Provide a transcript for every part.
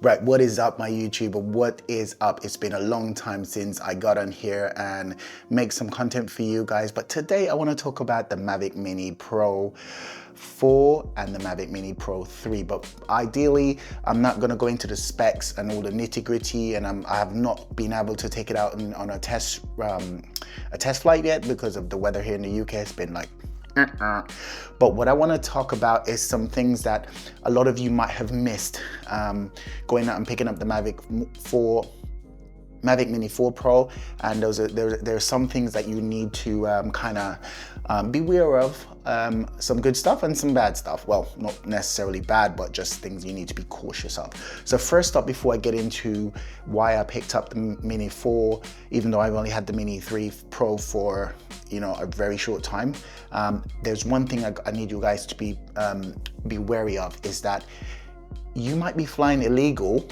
Right, what is up, my YouTuber? What is up? It's been a long time since I got on here and make some content for you guys, but today I want to talk about the Mavic Mini Pro 4 and the Mavic Mini Pro 3. But ideally, I'm not going to go into the specs and all the nitty-gritty, and I have not been able to take it out on a test flight yet because of the weather here in the UK. It's been like But what I want to talk about is some things that a lot of you might have missed going out and picking up the Mavic Mini 4 Pro, and there are some things that you need to be aware of. Some good stuff and some bad stuff. Well, not necessarily bad, but just things you need to be cautious of. So first up, before I get into why I picked up the Mini 4, even though I've only had the Mini 3 Pro for a very short time, there's one thing I need you guys to be wary of, is that you might be flying illegal,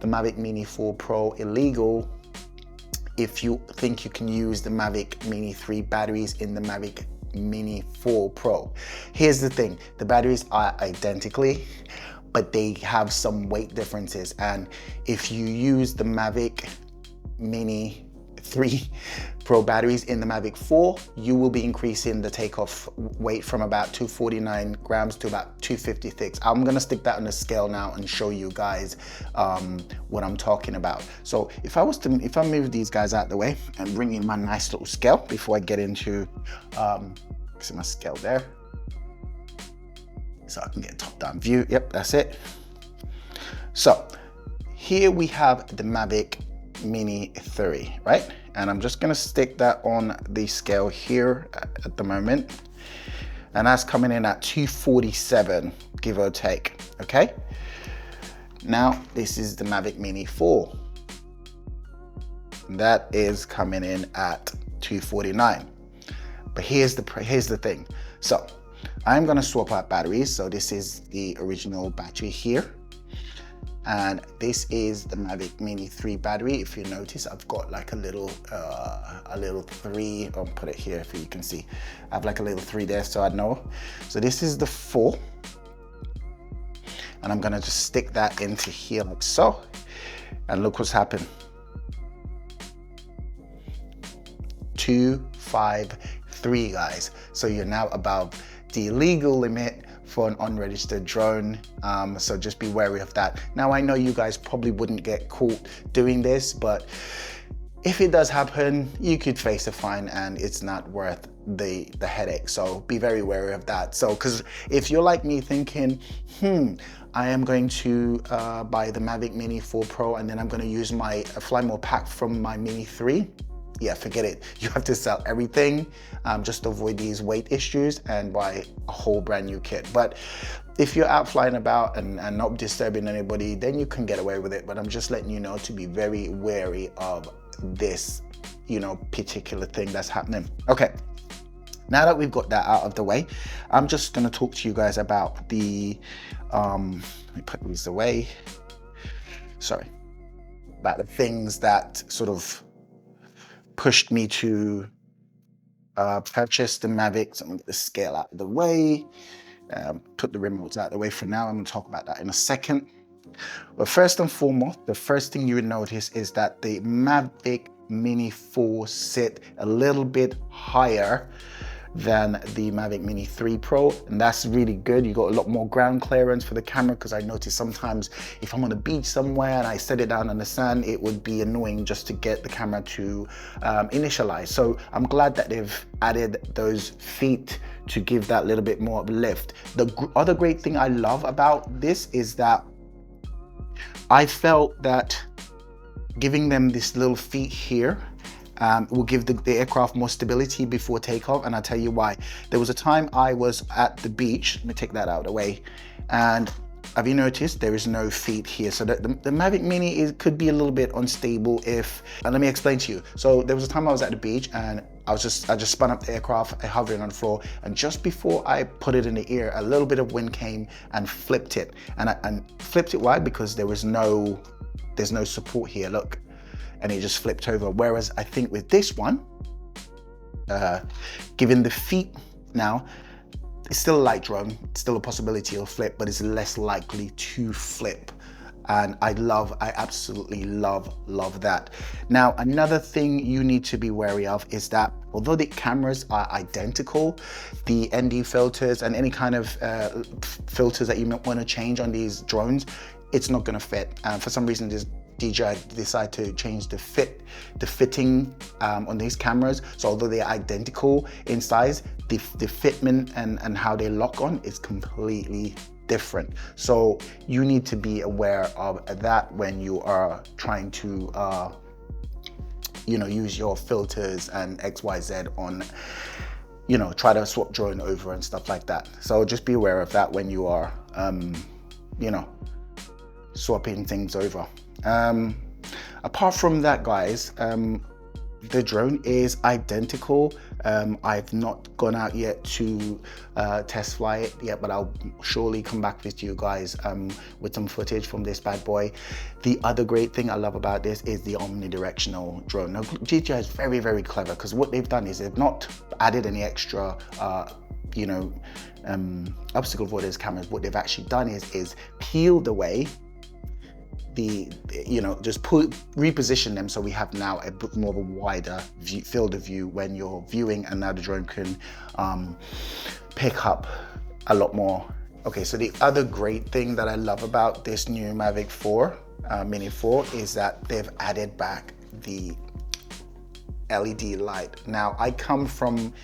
the Mavic Mini 4 Pro illegal, if you think you can use the Mavic Mini 3 batteries in the Mavic Mini 4 Pro. Here's the thing, the batteries are identically, but they have some weight differences, and if you use the Mavic Mini 3 Pro batteries in the Mavic 4, you will be increasing the takeoff weight from about 249 grams to about 256. I'm gonna stick that on the scale now and show you guys what I'm talking about. So if I move these guys out the way and bring in my nice little scale before I get into, see my scale there, so I can get a top-down view. Yep, that's it. So here we have the Mavic Mini 3, right? And I'm just gonna stick that on the scale here at the moment, and that's coming in at 247, give or take. Okay, now this is the Mavic Mini 4, that is coming in at 249. But here's the thing, so I'm gonna swap out batteries. So this is the original battery here, and this is the Mavic Mini 3 battery. If you notice, I've got like a little 3, I'll put it here if you can see. I have like a little 3 there, so I know. So this is the 4, and I'm gonna just stick that into here like so, and look what's happened. 253, guys. So you're now above the legal limit for an unregistered drone, so just be wary of that. Now, I know you guys probably wouldn't get caught doing this, but if it does happen, you could face a fine, and it's not worth the headache. So be very wary of that. So, because if you're like me thinking, I am going to buy the Mavic Mini 4 Pro, and then I'm going to use my Fly More pack from my Mini 3, yeah, forget it. You have to sell everything just to avoid these weight issues and buy a whole brand new kit. But if you're out flying about and not disturbing anybody, then you can get away with it. But I'm just letting you know to be very wary of this, particular thing that's happening. Okay, now that we've got that out of the way, I'm just gonna talk to you guys about the, let me put these away. Sorry, about the things that sort of pushed me to purchase the Mavic. So I'm gonna get the scale out of the way, put the remotes out of the way for now. I'm gonna talk about that in a second. But first and foremost, the first thing you would notice is that the Mavic Mini 4 sit a little bit higher than the Mavic Mini 3 Pro, and that's really good. You got a lot more ground clearance for the camera, because I notice sometimes if I'm on a beach somewhere and I set it down on the sand, it would be annoying just to get the camera to initialize. So I'm glad that they've added those feet to give that little bit more of a lift. The other great thing I love about this is that I felt that giving them this little feet here will give the aircraft more stability before takeoff, and I'll tell you why. There was a time I was at the beach, let me take that out of the way, and have you noticed there is no feet here? So the Mavic Mini could be a little bit unstable and let me explain to you. So there was a time I was at the beach, and I just spun up the aircraft, hovering on the floor, and just before I put it in the air, a little bit of wind came and flipped it. And flipped it, why? Because there's no support here, look. And it just flipped over. Whereas I think with this one, given the feet now, it's still a light drone, it's still a possibility it'll flip, but it's less likely to flip And I absolutely love that. Now, another thing you need to be wary of is that although the cameras are identical, the ND filters and any kind of filters that you might want to change on these drones, it's not going to fit. For some reason, DJI decided to change the fitting on these cameras. So although they're identical in size, the fitment and how they lock on is completely different. So you need to be aware of that when you are trying to use your filters and XYZ on, try to swap drone over and stuff like that. So just be aware of that when you are swapping things over. Apart from that, guys, the drone is identical. I've not gone out yet to test fly it yet, but I'll surely come back with you guys with some footage from this bad boy. The other great thing I love about this is the omnidirectional drone. Now, DJI is very, very clever, because what they've done is they've not added any extra obstacle avoidance cameras. What they've actually done is peeled away just reposition them, so we have now a bit more of a wider field of view when you're viewing, and now the drone can pick up a lot more. Okay, so the other great thing that I love about this new Mavic Mini 4 is that they've added back the LED light. Now, I come from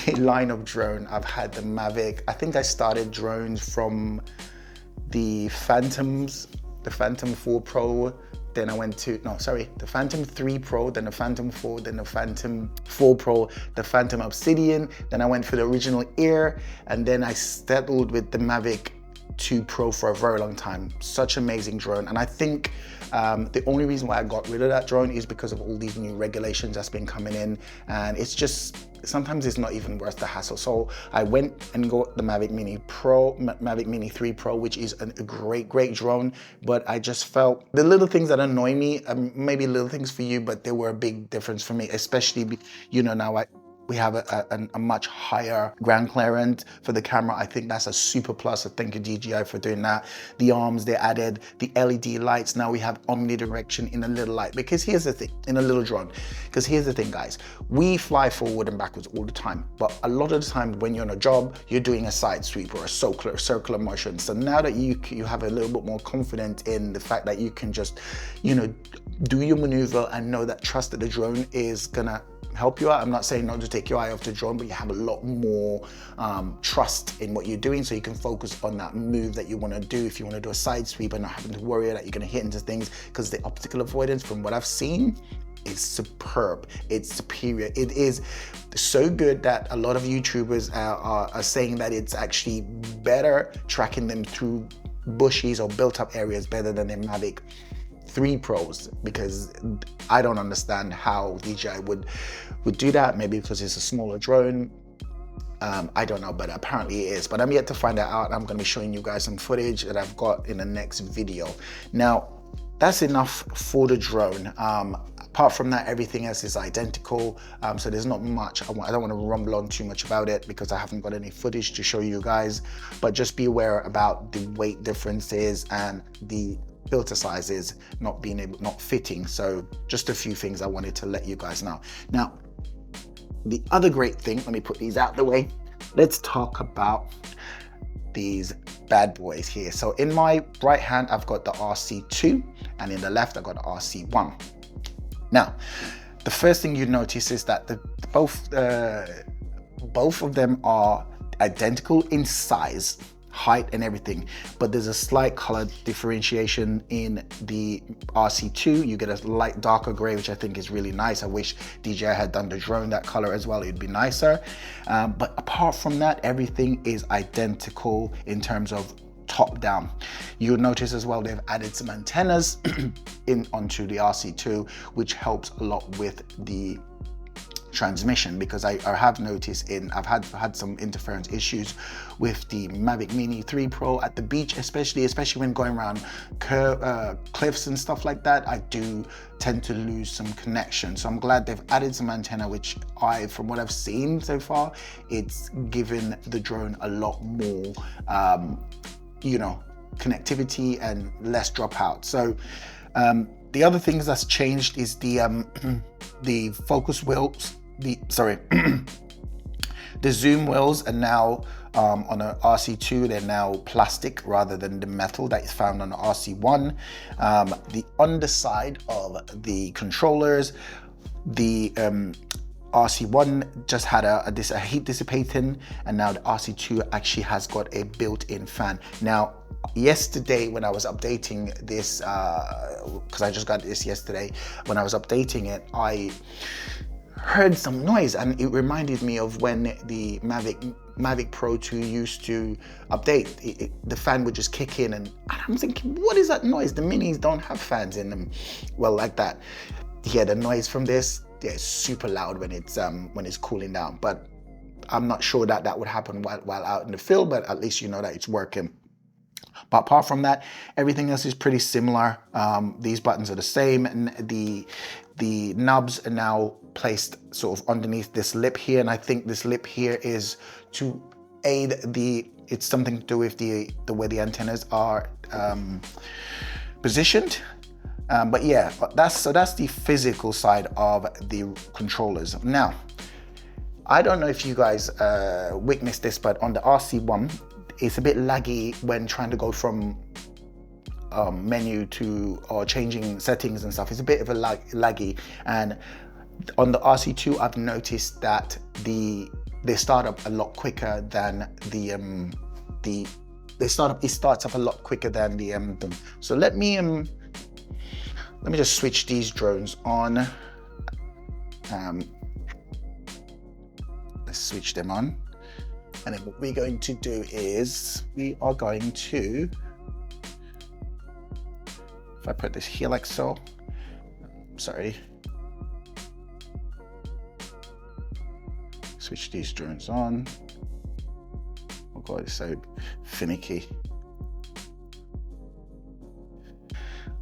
a line of drone. I've had the Mavic. I think I started drones from the Phantom 4 Pro, then I went to, the Phantom 3 Pro, then the Phantom 4, then the Phantom 4 Pro, the Phantom Obsidian, then I went for the original Air, and then I settled with the Mavic 2 Pro for a very long time. Such an amazing drone. And I think the only reason why I got rid of that drone is because of all these new regulations that's been coming in, and it's just, sometimes it's not even worth the hassle. So I went and got the Mavic Mini 3 Pro, which is a great drone, but I just felt the little things that annoy me, maybe little things for you, but they were a big difference for me, especially, now we have a much higher ground clearance for the camera. I think that's a super plus. I thank you, DJI, for doing that. The arms, they added the LED lights. Now we have omnidirection in a little light, because here's the thing, in a little drone, because here's the thing, guys, we fly forward and backwards all the time, but a lot of the time when you're on a job, you're doing a side sweep or a circular motion. So now that you have a little bit more confidence in the fact that you can just, do your maneuver and know that, trust that the drone is gonna help you out. I'm not saying not to take your eye off the drone, but you have a lot more trust in what you're doing, so you can focus on that move that you want to do. If you want to do a side sweep and not having to worry that you're going to hit into things, because the obstacle avoidance, from what I've seen, is superb. It's superior. It is so good that a lot of YouTubers are saying that it's actually better tracking them through bushes or built up areas better than their Mavic 3 Pros, because I don't understand how DJI would do that. Maybe because it's a smaller drone. I don't know, but apparently it is. But I'm yet to find that out. I'm going to be showing you guys some footage that I've got in the next video. Now, that's enough for the drone. Apart from that, everything else is identical. So there's not much. I don't want to rumble on too much about it, because I haven't got any footage to show you guys. But just be aware about the weight differences and the filter sizes not fitting. So just a few things I wanted to let you guys know. Now, the other great thing, let me put these out the way. Let's talk about these bad boys here. So in my right hand, I've got the RC2, and in the left, I've got the RC1. Now, the first thing you notice is that both of them are identical in size, height, and everything, but there's a slight color differentiation in the RC2. You get a light darker gray, which I think is really nice. I wish DJI had done the drone that color as well. It'd be nicer. But apart from that, everything is identical in terms of top down. You'll notice as well they've added some antennas onto the RC2, which helps a lot with the transmission, because I have noticed I've had some interference issues with the Mavic Mini 3 Pro at the beach, especially when going around cliffs and stuff like that. I do tend to lose some connection. So I'm glad they've added some antenna, which from what I've seen so far, it's given the drone a lot more connectivity and less dropout. So the other things that's changed is the focus wheels, the zoom wheels are now on an RC2, they're now plastic rather than the metal that is found on the RC1. The underside of the controllers, the RC1 just had a heat dissipating, and now the RC2 actually has got a built-in fan. Now, yesterday when I was updating this, because I just got this yesterday, when I was updating it, I heard some noise, and it reminded me of when the Mavic Pro4 used to update. The fan would just kick in, and I'm thinking, what is that noise? The minis don't have fans in them. Well, like that. Yeah, the noise from this, yeah, it's super loud when it's cooling down. But I'm not sure that would happen while out in the field, but at least you know that it's working. But apart from that, everything else is pretty similar. These buttons are the same, and the knobs are now placed sort of underneath this lip here, and I think this lip here is to aid it's something to do with the way the antennas are positioned. But yeah, that's the physical side of the controllers. Now, I don't know if you guys witnessed this, but on the RC1, it's a bit laggy when trying to go from menu to or changing settings and stuff. It's a bit of a laggy, and on the RC2 I've noticed that they start up a lot quicker than it starts up a lot quicker than the so let me just switch these drones on. Let's switch them on. And then what we're going to do is we are going to, if I put this here like so, sorry, switch these drones on. Oh God, it's so finicky.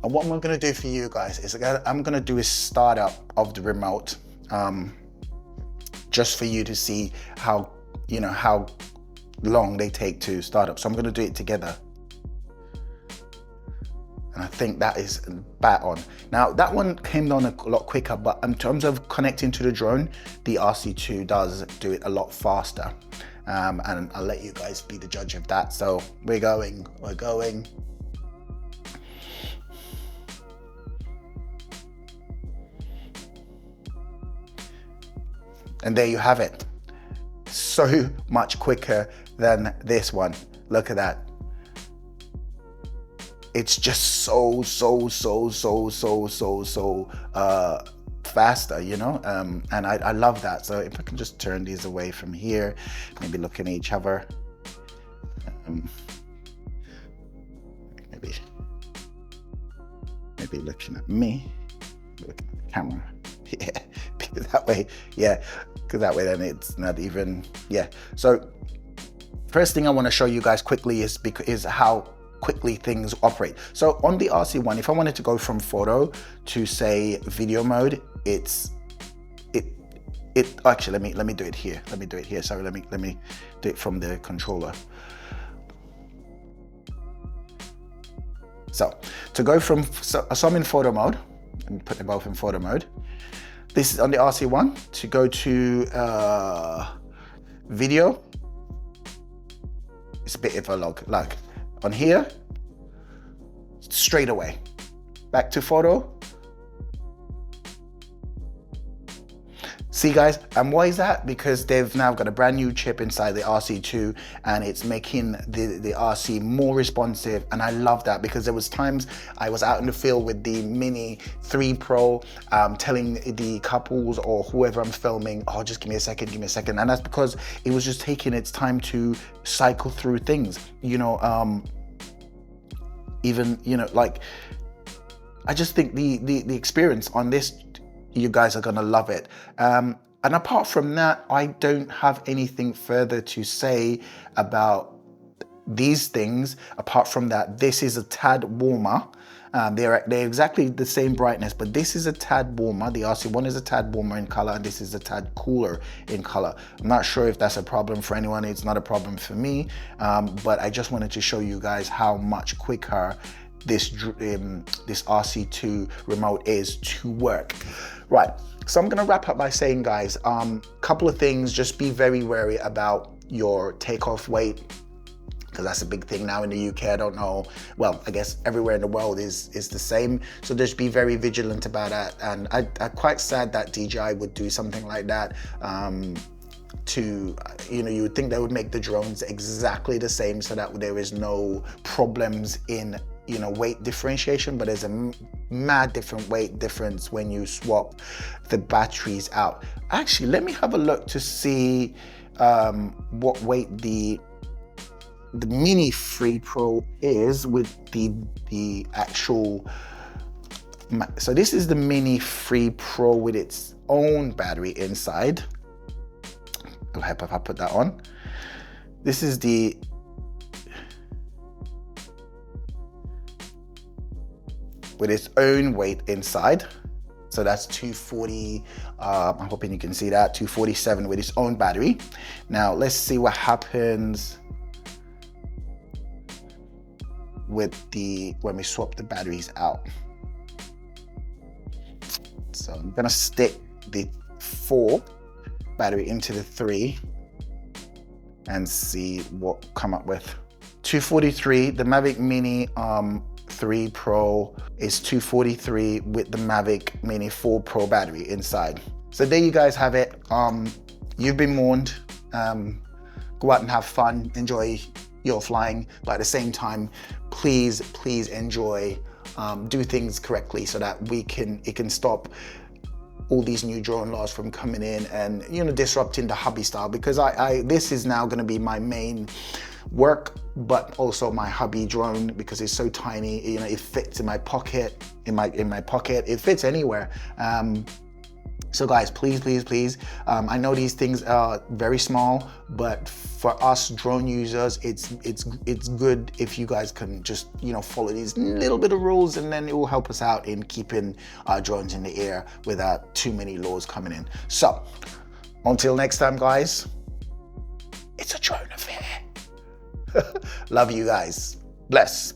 And what I'm gonna do for you guys is I'm gonna do a startup of the remote, just for you to see how long they take to start up. So I'm going to do it together, and I think that is bat on. Now that one came down a lot quicker, but in terms of connecting to the drone, the RC2 does do it a lot faster, and I'll let you guys be the judge of that. So we're going. And there you have it. So much quicker than this one. Look at that. It's just so faster, you know? And I love that. So if I can just turn these away from here, maybe looking at each other. Maybe looking at me, looking at the camera. Yeah, because that way, yeah, because that way then it's not even, yeah. So first thing I want to show you guys quickly is how quickly things operate. So on the RC1, if I wanted to go from photo to say video mode, it actually, let me do it here. Sorry, let me do it from the controller. So to go from, so I'm in photo mode, and put them both in photo mode. This is on the RC1. To go to video, it's a bit of a lag. On here, straight away. Back to photo. See guys, and why is that? Because they've now got a brand new chip inside the RC2, and it's making the RC more responsive, and I love that, because there was times I was out in the field with the Mini 3 Pro, telling the couples or whoever I'm filming, oh, just give me a second, and that's because it was just taking its time to cycle through things, you know, even, you know, like, I just think the experience on this, you guys are gonna love it. And apart from that, I don't have anything further to say about these things, apart from that, this is a tad warmer. They're exactly the same brightness, but this is a tad warmer. The RC1 is a tad warmer in color, and this is a tad cooler in color. I'm not sure if that's a problem for anyone. It's not a problem for me, but I just wanted to show you guys how much quicker this RC2 remote is to work. Right, so I'm gonna wrap up by saying, guys, couple of things. Just be very wary about your takeoff weight, because that's a big thing now in the UK. I don't know, well, I guess everywhere in the world is the same. So just be very vigilant about that. And I'm quite sad that DJI would do something like that. You would think they would make the drones exactly the same so that there is no problems in, weight differentiation, but there's a mad different weight difference when you swap the batteries out. Actually, let me have a look to see what weight the Mini 3 Pro is with the actual. So this is the Mini 3 Pro with its own battery inside. I hope if I put that on. This is the with its own weight inside. So that's 240, I'm hoping you can see that, 247 with its own battery. Now let's see what happens with when we swap the batteries out. So I'm gonna stick the 4 battery into the 3 and see what come up with. 243, the Mavic Mini 3 Pro is 243 with the Mavic Mini 4 Pro battery inside. So there you guys have it. You've been warned. Go out and have fun, enjoy your flying, but at the same time, please enjoy, do things correctly so that it can stop all these new drone laws from coming in and disrupting the hobby style, because this is now going to be my main work, but also my hobby drone, because it's so tiny. It fits in my pocket, in my pocket. It fits anywhere. So guys, please, I know these things are very small, but for us drone users, it's good if you guys can just follow these little bit of rules, and then it will help us out in keeping our drones in the air without too many laws coming in. So until next time, guys, it's a drone affair. Love you guys. Bless.